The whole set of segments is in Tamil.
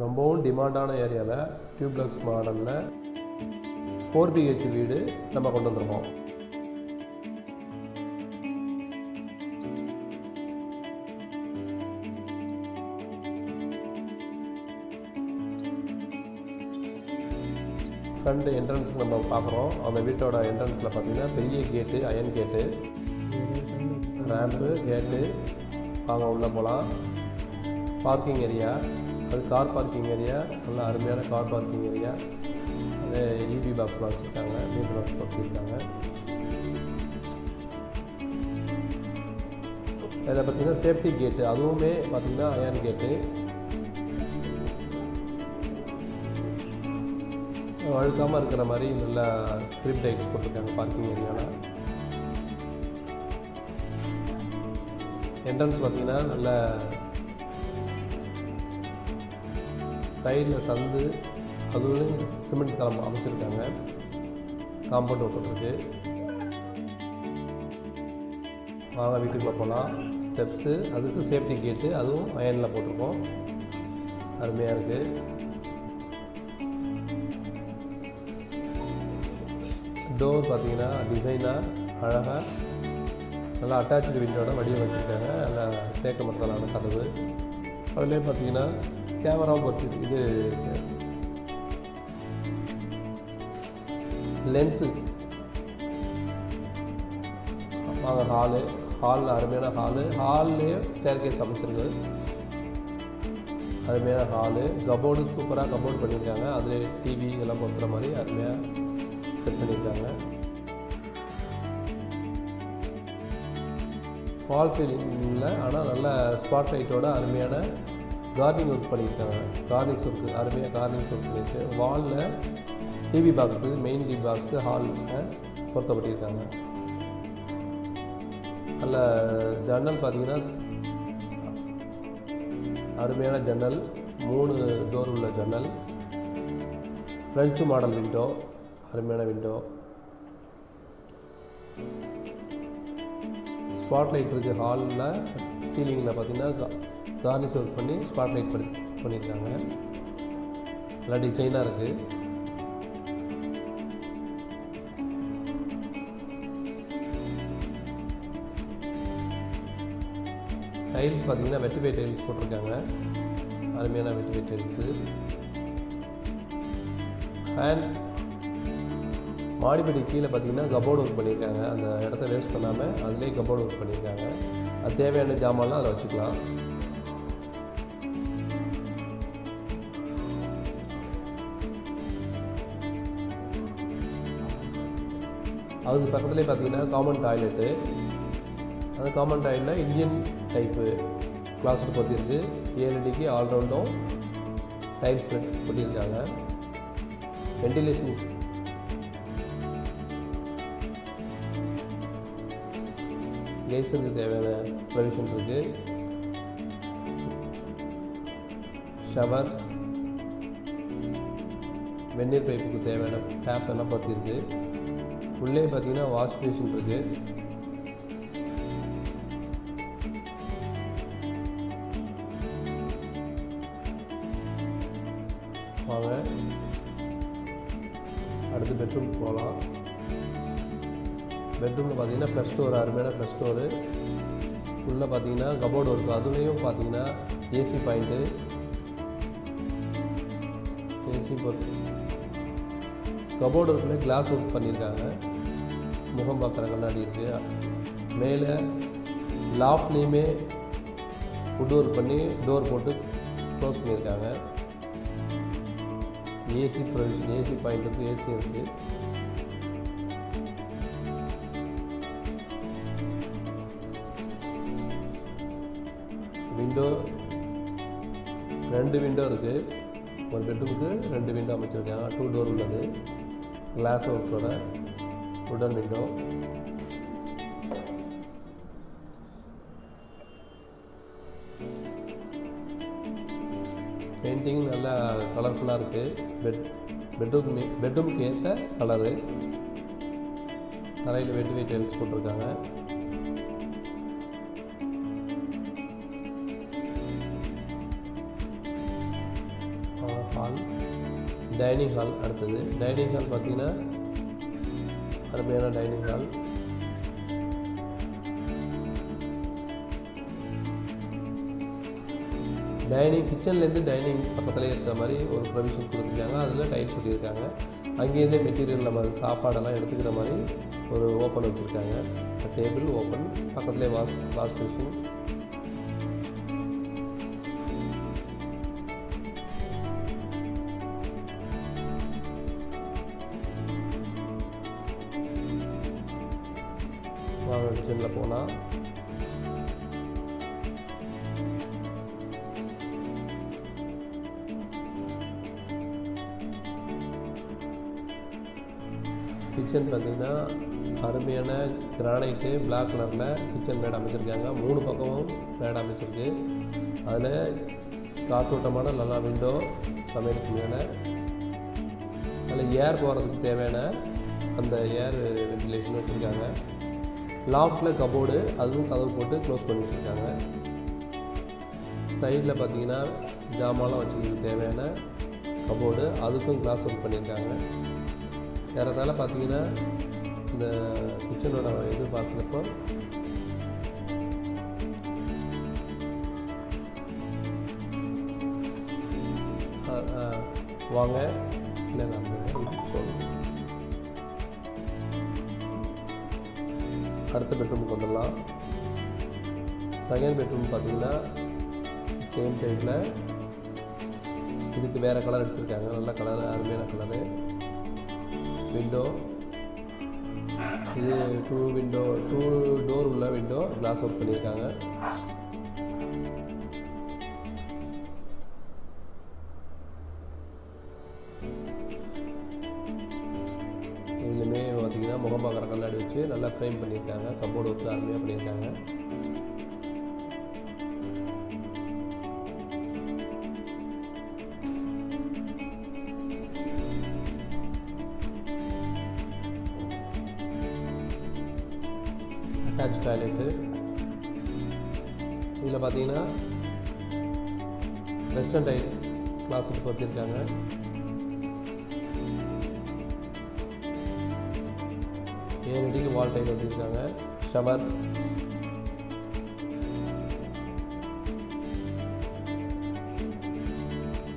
ரொம்பவும் டிமாண்டான ஏரியாவில் டியூப்ளெக்ஸ் மாடலில் 4 BH வீடு நம்ம கொண்டு வந்துருக்கோம். ஃப்ரண்ட் என்ட்ரன்ஸுக்கு நம்ம பார்க்குறோம். அந்த வீட்டோட என்ட்ரன்ஸில் பார்த்திங்கன்னா பெரிய கேட்டு, அயன் கேட்டு, ரேம்ப்பு, கேட்டு வாங்க உள்ளே போகலாம். பார்க்கிங் ஏரியா, அது கார் பார்க்கிங் ஏரியா, நல்லா அருமையான கார் பார்க்கிங் ஏரியா. அது EB பாக்ஸ்லாம் வச்சுருக்காங்க, மீட்டர் பாக்ஸ் கொடுத்துருக்காங்க. இதில் பார்த்திங்கன்னா சேஃப்டி கேட்டு, அதுவுமே பார்த்திங்கன்னா அயன் கேட்டு. அழுக்காமல் இருக்கிற மாதிரி நல்லா ஸ்கிரிப்ட் லைட்ஸ் போட்டிருக்காங்க பார்க்கிங் ஏரியாவில். என்ட்ரன்ஸ் பார்த்திங்கன்னா நல்ல சைடில் சந்து, அதுவும் சிமெண்ட் தளம் அமைச்சிருக்காங்க. காம்பவுண்ட் போட்டுருக்கு. வாங்க வீட்டுக்குள்ளே போகலாம். ஸ்டெப்ஸு, அதுக்கு சேஃப்டி கேட்டு, அதுவும் அயனில் போட்டிருக்கோம். அருமையாக இருக்குது. டோர் பார்த்திங்கன்னா டிசைனாக அழகாக நல்லா அட்டாச்சு விண்டோட வடிவம் வச்சுருக்காங்க. நல்லா தேக்க மரத்தாலான கதவு. அதிலே பார்த்திங்கன்னா கேமராவும் போட்டு இது லென்ஸு. வாங்க ஹாலில் அருமையான ஹால்லேயே ஸ்டேர்கேஸ் அமைச்சிருக்கு. அருமையான ஹாலு. கபோர்டு சூப்பராக கபோர்டு பண்ணியிருக்காங்க. அதில் டிவி இதெல்லாம் பொறுத்துற மாதிரி அருமையாக செட் பண்ணியிருக்காங்க. ஃபால் சீலிங்கில் ஆனால் நல்ல ஸ்பாட் லைட்டோட அருமையான கார்னிங் ஒர்க் பண்ணியிருக்காங்க. கார்னிங்ஸ் ஒர்க்கு அருமையாக கார்னிங்ஸ் ஒர்க் பண்ணியிருக்கு. வாலில் TV box, main TV box ஹாலில் பொருத்தப்பட்டிருக்காங்க. நல்ல ஜன்னல் பார்த்திங்கன்னா அருமையான ஜன்னல், 3 டோர் உள்ள ஜன்னல். ஃப்ரெஞ்சு மாடல் விண்டோ, அருமையான விண்டோ. ஸ்பாட் லைட் இருக்குது ஹாலில். சீலிங்கில் பார்த்திங்கன்னா கார்னிஷ் ஒர்க் பண்ணி ஸ்பாட் லைட் பண்ணியிருக்காங்க. நல்லா டிசைனாக இருக்குது. டைல்ஸ் பார்த்திங்கன்னா வெட்டிவே டைல்ஸ் போட்டிருக்காங்க. அருமையான வெட்டிவே டைல்ஸு. அண்ட் மாடிப்படி கீழே பார்த்திங்கன்னா கபோர்டு ஒர்க் பண்ணியிருக்காங்க. அந்த இடத்த வேஸ்ட் பண்ணாமல் அதிலே கபோர்டு ஒர்க் பண்ணியிருக்காங்க. அது தேவையான ஜாமான்லாம் அதை வச்சுக்கலாம். அதுக்கு பக்கத்துலேயே பார்த்திங்கன்னா காமன் டாய்லெட்டு. அந்த காமன் டாய்லெட்டில் இந்தியன் டைப்பு கிளாஸுக்கு பொறுத்திருக்கு. 7 அடிக்கு ஆல்ரவுண்டும் டைல்ஸ் போட்டியிருக்காங்க. வெண்டிலேஷன் கேஸருக்கு தேவையான ப்ரொவிஷன் இருக்குது. ஷவர், வெந்நீர் பைப்புக்கு தேவையான டேப் எல்லாம் பார்த்திருக்கு. உள்ளே பார்த்திங்கன்னா வாஷ் பேஷன் இருக்குது. வாங்க அடுத்து பெட்ரூம் போகலாம். பெட்ரூமில் பார்த்திங்கன்னா ஃப்ளஷ் டோர், அருமையான ஃப்ளஷ் டோரு. உள்ளே பார்த்திங்கன்னா கபோர்டு இருக்குது. அதுலேயும் பார்த்திங்கன்னா ஏசி பாயிண்ட்டு, ஏசி கபோர்டு இருக்குள்ளே கிளாஸ் ஒர்க் பண்ணியிருக்காங்க. முகம் பார்க்குற கண்ணாடி இருக்குது. மேலே லாஃப்ட்லேயுமே வுட் ஒர்க் பண்ணி டோர் போட்டு க்ளோஸ் பண்ணியிருக்காங்க. ஏசி ப்ரொவிஷன், ஏசி பாயிண்ட் இருக்குது, ஏசி இருக்குது. விண்டோ 2 விண்டோ இருக்குது. ஒரு பெட்ரூமுக்கு 2 விண்டோ அமைச்சிருக்காங்க. 2 டோர் உள்ளது. கிளாஸ் ஒர்க்கோட உடன் விண்டோ. பெயிண்டிங் நல்லா கலர்ஃபுல்லாக இருக்குது. பெட்ரூமுக்கு ஏற்ற கலரு. தரையில் வெட்டிவே டைல்ஸ் போட்டிருக்காங்க. ஹால். டைனிங் ஹால் அடுத்தது. டைனிங் ஹால் பார்த்திங்கன்னா அருமையான டைனிங் ஹால். கிச்சன்லேருந்து டைனிங் பக்கத்தில் இருக்கிற மாதிரி ஒரு ப்ரொவிஷன் கொடுத்துருக்காங்க. அதில் டைல்ஸ் ஒட்டியிருக்காங்க. அங்கேருந்தே மெட்டீரியல் நம்ம சாப்பாடெல்லாம் எடுத்துக்கிற மாதிரி ஒரு ஓப்பன் வச்சுருக்காங்க. டேபிள் ஓப்பன், பக்கத்துலேயே வாஷ் மிஷின். வாங்க கிச்சனில் போகலாம். கிச்சன் பார்த்திங்கன்னா அருமையான கிரானைட்டு பிளாக் கலரில் கிச்சன் மேட் அமைச்சிருக்காங்க. 3 பக்கமும் மேட் அமைச்சிருக்கு. அதில் காற்றோட்டமான நல்லா விண்டோ சமையலுக்கு மேலே. அதில் ஏர் போகிறதுக்கு தேவையான அந்த ஏர் வென்டிலேஷன் வச்சுருக்காங்க. லாஃப்டில் கபோர்டு, அதுவும் கதவு போட்டு க்ளோஸ் பண்ணி வச்சுருக்காங்க. சைடில் பார்த்திங்கன்னா ஜாமான்லாம் வச்சுக்கிறதுக்கு தேவையான கபோர்டு, அதுக்கும் கிளாஸ் ஒர்க் பண்ணியிருக்காங்க. ஏறதால பார்த்தீங்கன்னா இந்த கிச்சனோட இது பார்க்குறப்போ வாங்க இல்லை நம்ம இது சொல்லணும். அடுத்த பெட்ரூமுக்கு வந்துடலாம். செகண்ட் பெட்ரூம் பார்த்தீங்கன்னா சேம் டைப்பில் இதுக்கு வேறு கலர் அடிச்சிருக்காங்க. நல்ல கலர், அருமையான கலரு. விண்டோ இது 2 டோர் உள்ள விண்டோ, கிளாஸ் ஒர்க் பண்ணியிருக்காங்க. இதுலையுமே பார்த்திங்கன்னா முகம் பார்க்குற கண்ணாடி வச்சு நல்லா ஃப்ரேம் பண்ணியிருக்காங்க. கபோர்டு ஒர்க்கு அருமையாக பண்ணியிருக்காங்க. Attach toilet. இதில் பார்த்தீங்கன்னா வெஸ்டர்ன் டைல் கிளாஸுக்கு பார்த்துருக்காங்க. ஏழடிக்கு வால் டைல் ஒட்டியிருக்காங்க. ஷவர்,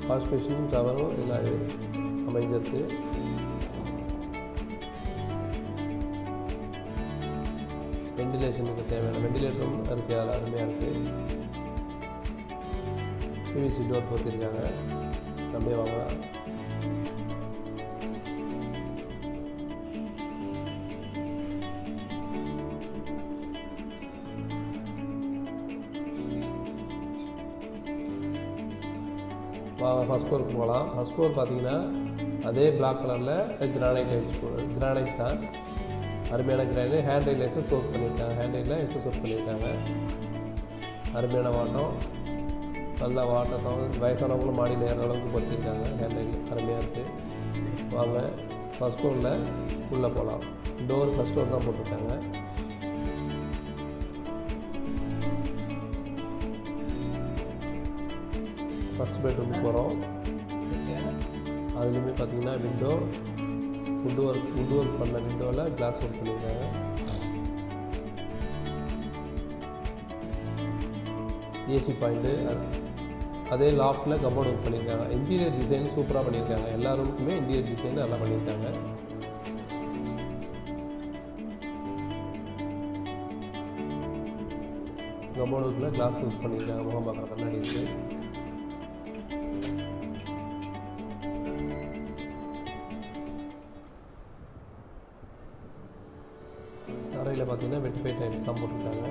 வாஷ் மிஷின், ஷவரும் இதில் அமைஞ்சிருக்கு. வெண்டிலேஷனுக்கு தேவையான வெண்டிலேட்டரும் இருக்குது. அதில் அருமையாக இருக்குது. பிவிசி டோர் போத்திருக்காங்க. அப்படியே வாங்கலாம். ஃபஸ்ட் ஃப்ளோருக்கு போகலாம். ஃபஸ்ட் ஃப்ளோர் பார்த்தீங்கன்னா அதே பிளாக் கலரில் கிரானைட் தான். அருமையான granite. Hand rail SS work பண்ணியிருக்காங்க. ஹேண்ட் ரைலில் எஸ்எஸ் ஒர்க் பண்ணியிருக்காங்க. அருமையான வாட்டம், நல்லா வாட்டம். வயசானவங்களும் மாடியில் ஏற அளவுக்கு படுத்திருக்காங்க. ஹேண்ட் ரைல் அருமையாக இருக்குது. வாங்க ஃபஸ்ட் ஃப்ளோரில் உள்ளே போகலாம். டோர் ஃபஸ்ட் ஃப்ளோர் தான் போட்டிருக்காங்க. ஃபஸ்ட் பெட்ரூமுக்கு போகிறோம். அதுலேயுமே பார்த்தீங்கன்னா விண்டோ வுட் ஒர்க் பண்ண விண்டோவில் கிளாஸ் ஒர்க் பண்ணியிருக்காங்க. ஏசி பாயிண்ட்டு, அதே லாஃப்டில் கபோர்டு ஒர்க் பண்ணியிருக்காங்க. இன்டீரியர் டிசைன் சூப்பராக பண்ணியிருக்காங்க. எல்லா ரூமுக்குமே இன்டீரியர் டிசைன் நல்லா பண்ணியிருக்காங்க. கபோர்டு ஒர்க்கில் கிளாஸ் ஒர்க் பண்ணியிருக்காங்க. முகம் பார்க்குற கண்ணாடி இருக்குது. தரையில் பார்த்தீங்கன்னா வெட்டிஃபை டைல்ஸ் தான் போட்டிருக்காங்க.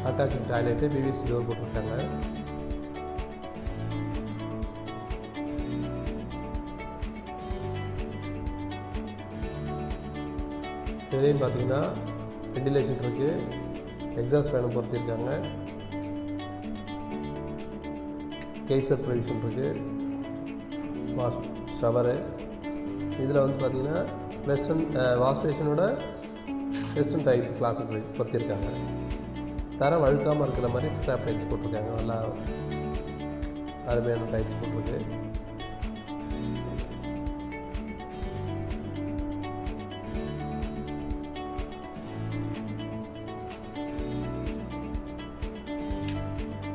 அட்டாச்சு டாய்லெட்டு, பிவிசி டோர் போட்டிருக்காங்க. இதுலேயும் பார்த்தீங்கன்னா வெண்டிலேஷன் இருக்குது, எக்ஸாஸ்ட் ஃபேனை பொறுத்திருக்காங்க, கேசர் ப்ரொவிஷன் இருக்குது, வாஷ் ஷவரு. இதில் வந்து பார்த்திங்கன்னா வெஸ்டர்ன் வாஷ் பேஷனோட வெஸ்டர்ன் டைப் கிளாஸஸ் பொறுத்திருக்காங்க. தரம் வழுக்காமல் இருக்கிற மாதிரி ஸ்க்ராப் டைப்ஸ் போட்டிருக்காங்க. நல்லா அருமையான டைப்ஸ் போட்டிருக்கு.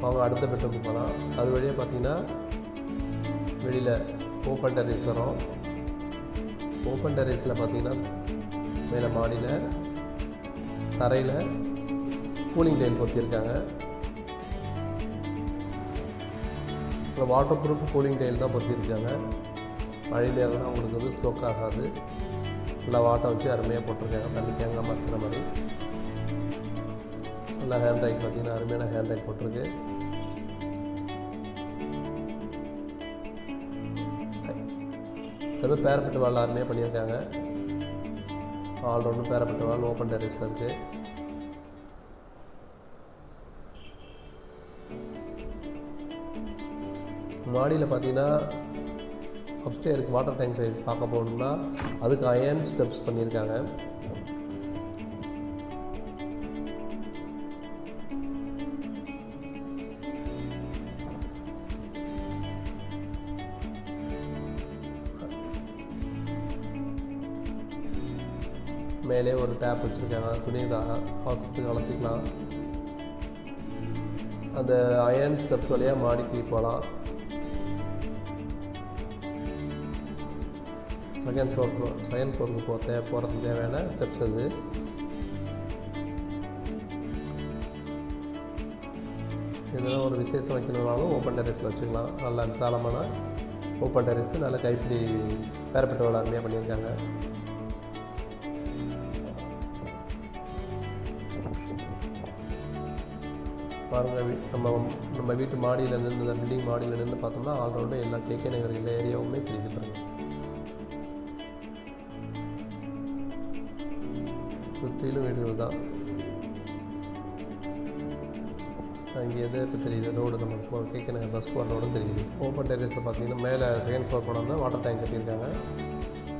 அவங்க அடுத்த பெட்ரூம் போகலாம். அது வழியாக பார்த்தீங்கன்னா வெளியில் ஓப்பன் டெரேஸ் வரும். ஓப்பன் டெரேஸில் பார்த்தீங்கன்னா மேலே மாடியில் தரையில் கூலிங் டைல் பொறுத்திருக்காங்க. இப்போ வாட்டர் ப்ரூஃப் கூலிங் டைல் தான் பொறுத்திருக்காங்க. மழை நேரம்லாம் உங்களுக்கு வந்து ஸ்டோக் ஆகாது. நல்லா வாட்டர் வச்சு அருமையாக போட்டிருக்காங்க, தண்ணி தேங்காமல் இருக்கிற மாதிரி. நல்லா ஹேண்ட் ரைட் பார்த்தீங்கன்னா அருமையான ஹேண்ட் ரைட் போட்டிருக்கு. அதுமாதிரி பேரப்பட்டு வால் அருமையாக பண்ணியிருக்காங்க. ஆல்ரவுண்டு பேரப்பட்டு வால் ஓப்பன் டெரேஸில் இருக்குது. மாடியில் பார்த்தீங்கன்னா அப்ஸ்டேருக்கு வாட்டர் டேங்க் சைடு பார்க்க போகணும்னா அதுக்கு அயர்ன் ஸ்டெப்ஸ் பண்ணியிருக்காங்க. மேலே ஒரு டேப் வச்சுருக்காங்க, துணி அவசரத்துக்கு அலசிக்கலாம். அந்த அயர்ன் ஸ்டெப்ஸ் வழியாக மாடிக்கு போகலாம். செகண்ட் ஃப்ளோருக்கு போகிறதுக்கு தேவையான ஸ்டெப்ஸ் அது. இதெல்லாம் ஒரு விசேஷம் வைக்கணும்னாலும் ஓப்பன் டெரேஸில் வச்சுக்கலாம். நல்லா விசாலமான ஓப்பன் டெரேஸு, நல்ல கைப்பிடி பேரப்பட்டு வால் அருமையாக பண்ணியிருக்காங்க. பாருங்கள், நம்ம வீட்டு மாடியில் நின்று, இந்த பில்டிங் மாடியில் நின்று பார்த்தோம்னா ஆல்ரவுண்டு எல்லா கேகே நகர் எல்லா ஏரியாவுமே தெரியுது. பாருங்கள், சுற்றிலும் வீடுகள் தான். அங்கேருந்து இப்போ தெரியுது ரோடு, நம்ம கேகே நகர் பஸ் போகிற ரோடும் தெரியுது. ஓப்பன் டெரேஸில் பார்த்தீங்கன்னா மேலே செகண்ட் ஃப்ளோர் போனோம்னா வாட்டர் டேங்க் கட்டியிருக்காங்க.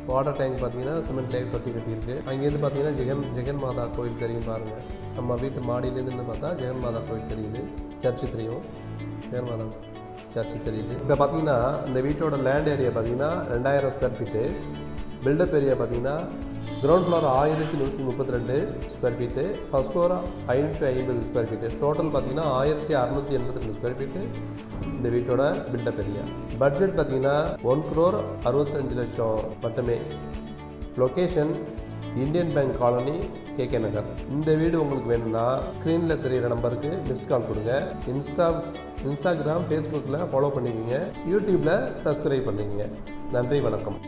வாட்டர் டேங்க் பார்த்தீங்கன்னா சிமெண்ட் லேயர் தொட்டி கட்டியிருக்கு. அங்கேருந்து பார்த்தீங்கன்னா ஜெகன் மாதா கோயில் தெரியும். பாருங்கள், நம்ம வீட்டு மாடியிலேருந்து பார்த்தா ஜெகன் மாதா கோயில் தெரியுது, சர்ச்சு தெரியும், ஜெகன் மாதா சர்ச்சு தெரியுது. இப்போ பார்த்தீங்கன்னா இந்த வீட்டோட லேண்ட் ஏரியா பார்த்தீங்கன்னா 2000 ஸ்கொயர் ஃபீட்டு. பில்டப் ஏரியா பார்த்தீங்கன்னா ground floor 1132 square feet, first floor 550 square feet. Total பார்த்தீங்கன்னா 1682 ஸ்கொயர் ஃபீட்டு இந்த வீட்டோட பில்டப் ஏரியா. பட்ஜெட் பார்த்தீங்கன்னா 1,65,00,000 மட்டுமே. Location Indian bank colony, KK Nagar. இந்த வீடு உங்களுக்கு வேணும்னா ஸ்க்ரீனில் தெரிகிற நம்பருக்கு மிஸ்ட் கால் கொடுங்க. இன்ஸ்டாகிராம், ஃபேஸ்புக்கில் ஃபாலோ பண்ணிக்கோங்க. யூடியூப்பில் சப்ஸ்கிரைப் பண்ணிக்கோங்க. நன்றி, வணக்கம்.